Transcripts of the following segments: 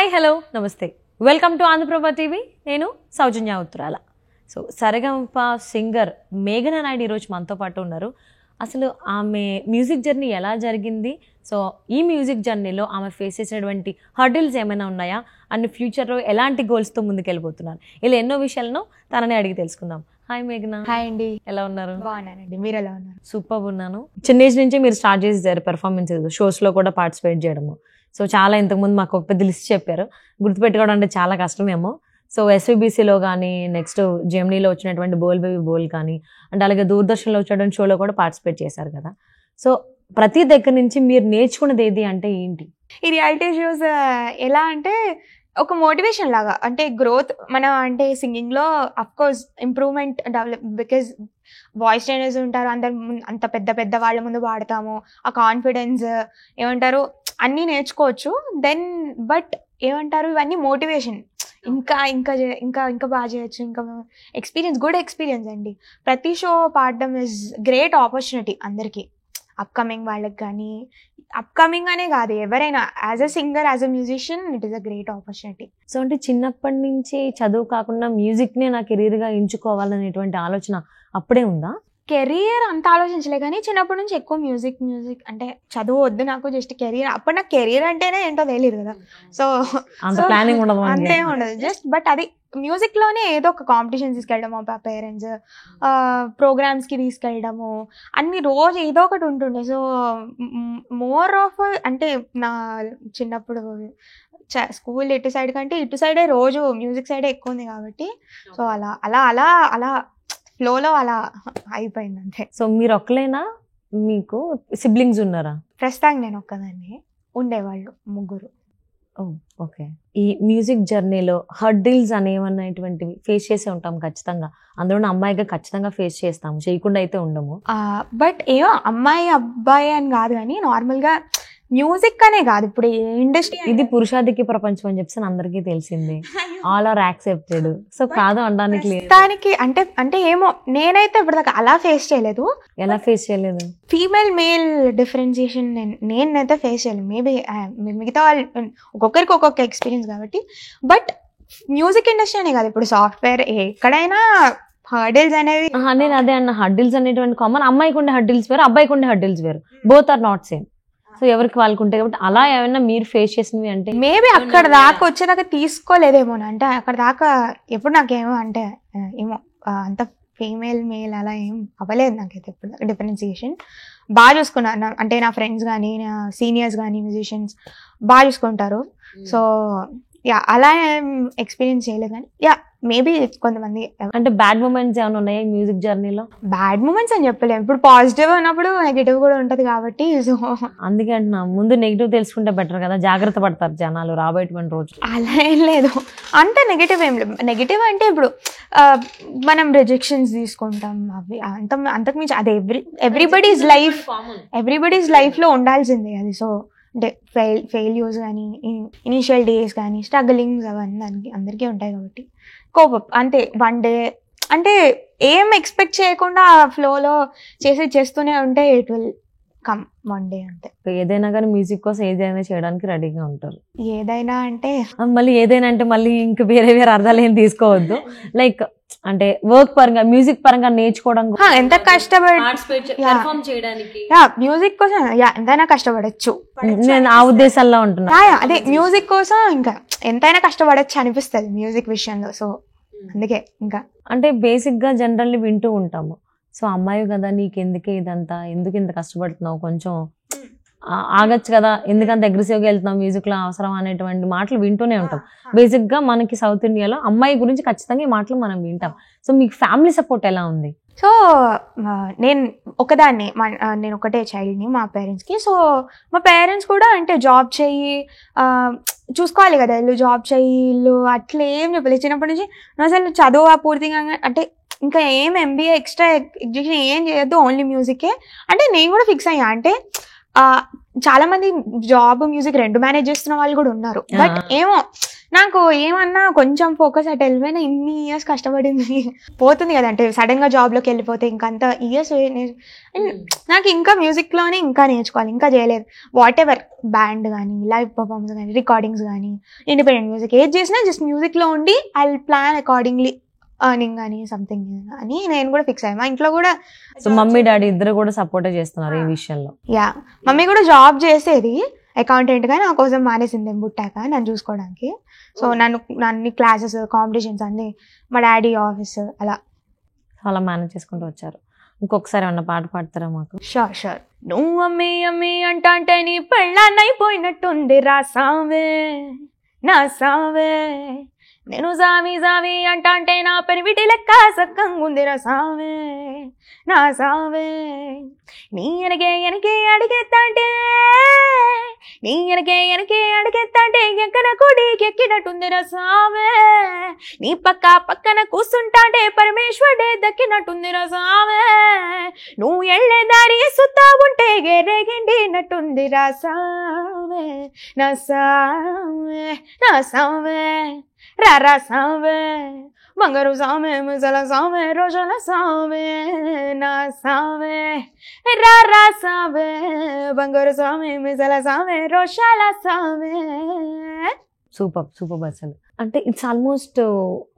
Hi hello నమస్తే welcome to Andhraprabha TV. నేను సౌజన్య ఉత్తరాల. సో సరిగమప సింగర్ మేఘనా నాయుడు ఈరోజు మనతో పాటు ఉన్నారు. అసలు ఆమె మ్యూజిక్ జర్నీ ఎలా జరిగింది, సో ఈ మ్యూజిక్ జర్నీలో ఆమె ఫేస్ చేసినటువంటి హర్డిల్స్ ఏమైనా ఉన్నాయా అండ్ ఫ్యూచర్లో ఎలాంటి గోల్స్తో ముందుకెళ్ళిపోతున్నారు, ఇలా ఎన్నో విషయాలను తననే అడిగి తెలుసుకుందాం. హాయ్ మేఘనా. హాయ్ అండి. ఎలా ఉన్నారు? బాగున్నానండి, మీరు ఎలా ఉన్నారు? సూపర్ ఉన్నాను. చిన్న ఏజ్ నుంచి మీరు స్టార్ట్ చేసేసారు పెర్ఫార్మెన్సెస్, షోస్లో కూడా పార్టిసిపేట్ చేయడము. సో చాలా ఇంతకుముందు మాకు ఒక పెద్ద లిస్ట్ చెప్పారు, గుర్తుపెట్టుకోవడం అంటే చాలా కష్టమేమో. సో ఎస్వీబీసీలో కానీ, నెక్స్ట్ జెమినీలో వచ్చినటువంటి బోల్ బేబీ బోల్ కానీ, అండ్ అలాగే దూరదర్శన్లో వచ్చినటువంటి షోలో కూడా పార్టిసిపేట్ చేశారు కదా. సో ప్రతి దగ్గర నుంచి మీరు నేర్చుకున్నది ఏది అంటే ఏంటి? ఈ రియాలిటీ షోస్ ఎలా అంటే ఒక మోటివేషన్ లాగా, అంటే గ్రోత్ మన అంటే సింగింగ్లో of course improvement develop, because voice trainers ఉంటారు, అంత పెద్ద పెద్ద వాళ్ళ ముందు పాడతాము, ఆ కాన్ఫిడెన్స్ ఏమంటారు అన్నీ నేర్చుకోవచ్చు. దెన్ బట్ ఏమంటారు ఇవన్నీ మోటివేషన్, ఇంకా ఇంకా ఇంకా ఇంకా బాగా చేయొచ్చు, ఇంకా ఎక్స్పీరియన్స్, గుడ్ ఎక్స్పీరియన్స్ అండి. ప్రతి షో పాడడం ఇస్ గ్రేట్ ఆపర్చునిటీ అందరికీ, అప్కమింగ్ వాళ్ళకి కానీ, అప్కమింగ్ అనే కాదు ఎవరైనా, as a singer, as a musician it is a great opportunity. So అంటే చిన్నప్పటి నుంచి చదువు కాకుండా మ్యూజిక్నే నా కెరీర్గా ఎంచుకోవాలనేటువంటి ఆలోచన అప్పుడే ఉందా? కెరియర్ అంత ఆలోచించలే కానీ చిన్నప్పటి నుంచి ఎక్కువ మ్యూజిక్ అంటే చదువు వద్దు నాకు, జస్ట్ కెరియర్. అప్పుడు నాకు కెరియర్ అంటేనే ఏంటో తెలియదు కదా, సో ప్లానింగ్ ఉండదు, అంతే ఉండదు. జస్ట్ బట్ అది మ్యూజిక్ లోనే ఏదో ఒక కాంపిటీషన్ తీసుకెళ్ళడము, పేరెంట్స్ ప్రోగ్రామ్స్ కి తీసుకెళ్ళడము, అన్ని రోజు ఏదో ఒకటి ఉంటుండే. సో మోర్ ఆఫ్ అంటే నా చిన్నప్పుడు స్కూల్ ఇటు సైడ్ కంటే ఇటు సైడే రోజు మ్యూజిక్ సైడే ఎక్కువ ఉంది కాబట్టి, సో అలా అలా అలా అలా ఫ్లోలో అలా అయిపోయింది అంతే. సో మీరు ఒక్కలేనా, మీకు సిబ్లింగ్స్ ఉన్నారా? ప్రస్తుతానికి నేను ఒక్కదాన్ని, ఉండేవాళ్ళు ముగ్గురు. ఓకే. ఈ మ్యూజిక్ జర్నీలో హర్డిల్స్ అనేవన్నటువంటివి ఫేస్ చేసే ఉంటాం ఖచ్చితంగా, అందులో అమ్మాయిగా ఖచ్చితంగా ఫేస్ చేస్తాము, చేయకుండా అయితే ఉండము. బట్ ఏమో అమ్మాయి అబ్బాయి అని కాదు కానీ నార్మల్గా మ్యూజిక్ అనే కాదు, ఇప్పుడు ఇండస్ట్రీ ఇది పురుషాధిక్య ప్రపంచం అని చెప్పి అందరికీ తెలిసింది, ఆల్ ఆర్ యాక్సెప్టెడ్. సో కాదు అనడానికి లేదు దానికి అంటే అంటే ఏమో నేనైతే ఇప్పటిదాకా అలా ఫేస్ చేయలేదు. ఎలా ఫేస్ చేయలేదు? ఫీమేల్ మేల్ డిఫరెన్షియేషన్ నేనైతే ఫేస్ చేయలేదు. మేబీ మిగతా వాళ్ళు ఒక్కొక్కరికి ఒక్కొక్క ఎక్స్పీరియన్స్ కాబట్టి. బట్ మ్యూజిక్ ఇండస్ట్రీ అనే కాదు, ఇప్పుడు సాఫ్ట్వేర్ ఎక్కడైనా హర్డిల్స్ అనేవి. నేను అదే అన్న, హర్డిల్స్ అనేటువంటి కామన్. అమ్మాయికి ఉండే హర్డిల్స్ వేరు, అబ్బాయికి ఉండే హర్డిల్స్ వేరు, both are not same. So ఎవరికి వాళ్ళకు ఉంటాయి కాబట్టి అలా ఏమైనా మీరు ఫేస్ చేసినవి అంటే మేబీ అక్కడ దాకా వచ్చేదాకా తీసుకోలేదేమో, అంటే అక్కడ దాకా ఎప్పుడు నాకేమో అంటే ఏమో అంత ఫీమేల్ మేల్ అలా ఏం అవ్వలేదు నాకైతే ఎప్పుడు డిఫరెన్సియేషన్. బాగా చూసుకున్నాను, అంటే నా ఫ్రెండ్స్ కానీ, నా సీనియర్స్ కానీ మ్యూజిషియన్స్ బాగా చూసుకుంటారు. సో యా అలా ఏం ఎక్స్పీరియన్స్ చేయలేదు కానీ యా మేబీ కొంతమంది. అంటే బ్యాడ్ మూమెంట్స్ ఏమైనా ఉన్నాయా మ్యూజిక్ జర్నీలో? బ్యాడ్ మూమెంట్స్ అని చెప్పలేము, ఇప్పుడు పాజిటివ్ ఉన్నప్పుడు నెగిటివ్ కూడా ఉంటది కాబట్టి. సో అందుకే అంటున్నా, ముందు నెగిటివ్ తెలుసుకుంటే బెటర్ కదా, జాగ్రత్త పడతారు జనాలు రాబోయేటువంటి రోజు. అలా ఏం లేదు, అంత నెగిటివ్ ఏం లేదు. నెగిటివ్ అంటే ఇప్పుడు మనం రిజెక్షన్స్ తీసుకుంటాం, అవి అంతకుమించి అది ఎవ్రీబడీస్ లైఫ్లో ఉండాల్సిందే అది. సో అంటే ఫెయిల్యూర్స్ కానీ, ఇనిషియల్ డేస్ కానీ, స్ట్రగలింగ్స్ అవన్నీ అందరికీ ఉంటాయి కాబట్టి కోపప్ అంతే. వన్ డే అంటే ఏం ఎక్స్పెక్ట్ చేయకుండా ఫ్లోలో చేస్తూనే ఉంటే it will come one day అంతే. ఏదైనా కానీ మ్యూజిక్ కోసం ఏదైనా చేయడానికి రెడీగా ఉంటారు. ఏదైనా అంటే మళ్ళీ ఏదైనా అంటే మళ్ళీ ఇంకా వేరే అర్థాలు ఏం తీసుకోవద్దు. లైక్ అంటే వర్క్ పరంగా, మ్యూజిక్ పరంగా నేర్చుకోవడం, ఎంత కష్టపడి మ్యూజిక్ కోసం ఎంతైనా కష్టపడచ్చు, నేను ఆ ఉద్దేశాల్లో ఉంటున్నా. అదే మ్యూజిక్ కోసం ఇంకా ఎంతైనా కష్టపడచ్చు అనిపిస్తుంది మ్యూజిక్ విషయంలో. సో అందుకే ఇంకా అంటే బేసిక్ గా జనరల్లీ వింటూ ఉంటాము, సో అమ్మాయి కదా నీకు ఎందుకే ఇదంతా, ఎందుకు ఇంత కష్టపడుతున్నావు, కొంచెం ఆగచ్చు కదా, ఎందుకంత అగ్రెసివ్గా వెళ్తున్నావు మ్యూజిక్ లో, అవసరం అనేటువంటి మాటలు వింటూనే ఉంటాం. బేసిక్ గా మనకి సౌత్ ఇండియాలో అమ్మాయి గురించి ఖచ్చితంగా ఈ మాటలు మనం వింటాం. సో మీకు ఫ్యామిలీ సపోర్ట్ ఎలా ఉంది? సో నేను ఒకదాన్ని, నేను ఒకటే చైల్డ్ని మా పేరెంట్స్కి. సో మా పేరెంట్స్ కూడా అంటే జాబ్ చెయ్యి, చూసుకోవాలి కదా, ఇల్లు జాబ్ చెయ్యి, ఇల్లు అట్లా ఏం చెప్పలేదు చిన్నప్పటి నుంచి. అసలు చదువు పూర్తిగా అంటే ఇంకా ఏం ఎంబీఏ ఎక్స్ట్రా ఎడ్యుకేషన్ ఏం చేయొద్దు, ఓన్లీ మ్యూజికే అంటే నేను కూడా ఫిక్స్ అయ్యా. అంటే చాలా మంది జాబ్ మ్యూజిక్ రెండు మేనేజ్ చేస్తున్న వాళ్ళు కూడా ఉన్నారు. బట్ ఏమో నాకు ఏమన్నా కొంచెం ఫోకస్ అటు వెళ్ళిపోయినా ఇన్ని ఇయర్స్ కష్టపడింది పోతుంది కదా, అంటే సడన్ గా జాబ్ లోకి వెళ్ళిపోతే ఇంకా అంత ఇయర్స్ నాకు ఇంకా మ్యూజిక్ లోనే ఇంకా నేర్చుకోవాలి, ఇంకా చేయలేదు. వాట్ ఎవర్ బ్యాండ్ కానీ లైవ్ పర్ఫార్మెన్స్ కానీ రికార్డింగ్స్ కానీ ఇండిపెండెంట్ మ్యూజిక్ ఏది చేసినా జస్ట్ మ్యూజిక్ లో ఉండి I will plan accordingly earning అని సంథింగ్ అని నేను కూడా ఫిక్స్ అయ్యాను. మా ఇంట్లో కూడా సో మమ్మీ డాడీ ఇద్దరు కూడా సపోర్ట్ చేస్తున్నారు ఈ విషయంలో. యా, మమ్మీ కూడా జాబ్ చేసేది అకౌంటెంట్ గా, నా కోసం మానేసింది పుట్టాక నన్ను చూసుకోవడానికి. సో నన్ను అన్ని క్లాసెస్ కాంపిటీషన్స్ అన్ని మా డాడీ ఆఫీస్ అలా మేనేజ్ చేసుకుంటూ వచ్చారు. ఇంకొకసారి ఏమన్నా పాట పాడతారా మాకు? షూర్. నువ్వు అమ్మి అమ్మి అంటే నీ పెళ్ళాన్నైపోయినట్టుంది రాసావే నా సావే, నేను సావి సావి అంటే నా పెరివిటి లెక్క సక్కంగుంది రసావే నా సావే, నీ ఎనకే అడిగేత్తంటే నీ ఎనకే అడిగేత్తంటే ఎక్కడ కొడికి ఎక్కినట్టుంది రసావే, నీ పక్కన కూర్చుంటాంటే పరమేశ్వరుడే దక్కినట్టుంది రసావే, నువ్వు ఎళ్ళే దారి సుత్తా ఉంటే గెరెగిండినట్టుంది రాసావే నా సావే నా సావే రారా సావే, బంగారు సావే ముసల సావే రోజుల సావే నా సావే, రారా సావే బంగారు సావే ముసల సావే రోజుల సావే. సూపర్ అసలు. అంటే ఇట్స్ ఆల్మోస్ట్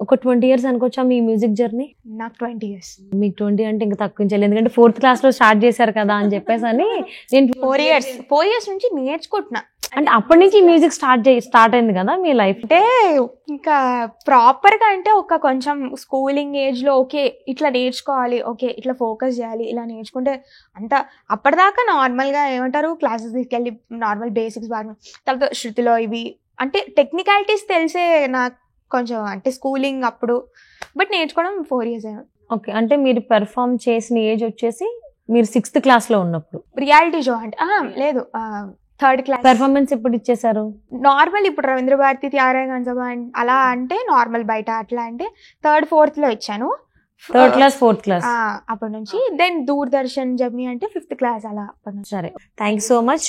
ఒక 20 years అనుకోవచ్చా మీ మ్యూజిక్ జర్నీ? నాకు 20 years. మీకు 20 అంటే ఇంకా తక్కువ, ఎందుకంటే 4th class లో స్టార్ట్ చేశారు కదా అని చెప్పేసి అని నేను 4 years నుంచి నేర్చుకుంటున్నా. అంటే అప్పటి నుంచి మ్యూజిక్ స్టార్ట్ అయింది కదా మీ లైఫ్? అంటే ఇంకా ప్రాపర్ గా అంటే ఒక కొంచెం స్కూలింగ్ ఏజ్ లో ఓకే ఇట్లా నేర్చుకోవాలి, ఓకే ఇట్లా ఫోకస్ చేయాలి, ఇలా నేర్చుకుంటే అంత అప్పటిదాకా నార్మల్ గా ఏమంటారు క్లాసెస్ తీసుకెళ్ళి నార్మల్ బేసిక్స్ బాగా, తర్వాత శృతిలో ఇవి అంటే టెక్నికాలిటీస్ తెలిసే నాకు కొంచెం, అంటే స్కూలింగ్ అప్పుడు, బట్ నేర్చుకోవడం 4 years అయ్యాను. ఓకే, అంటే మీరు పెర్ఫామ్ చేసిన ఏజ్ వచ్చేసి మీరు 6th class లో ఉన్నప్పుడు? రియాలిటీ షో అంటే లేదు, 3rd class. పెర్ఫార్మెన్స్ ఎప్పుడు ఇచ్చేసారు? నార్మల్ ఇప్పుడు రవీంద్ర భారతి త్యాగరాయ సభ అలా అంటే నార్మల్ బయట అట్లా అంటే 3rd 4th లో ఇచ్చాను. 3rd class 4th class అప్పటి నుంచి. దెన్ దూరదర్శన్ జర్నీ అంటే 5th class అలా అప్పటి నుంచి. సరే, థ్యాంక్ యూ సో మచ్.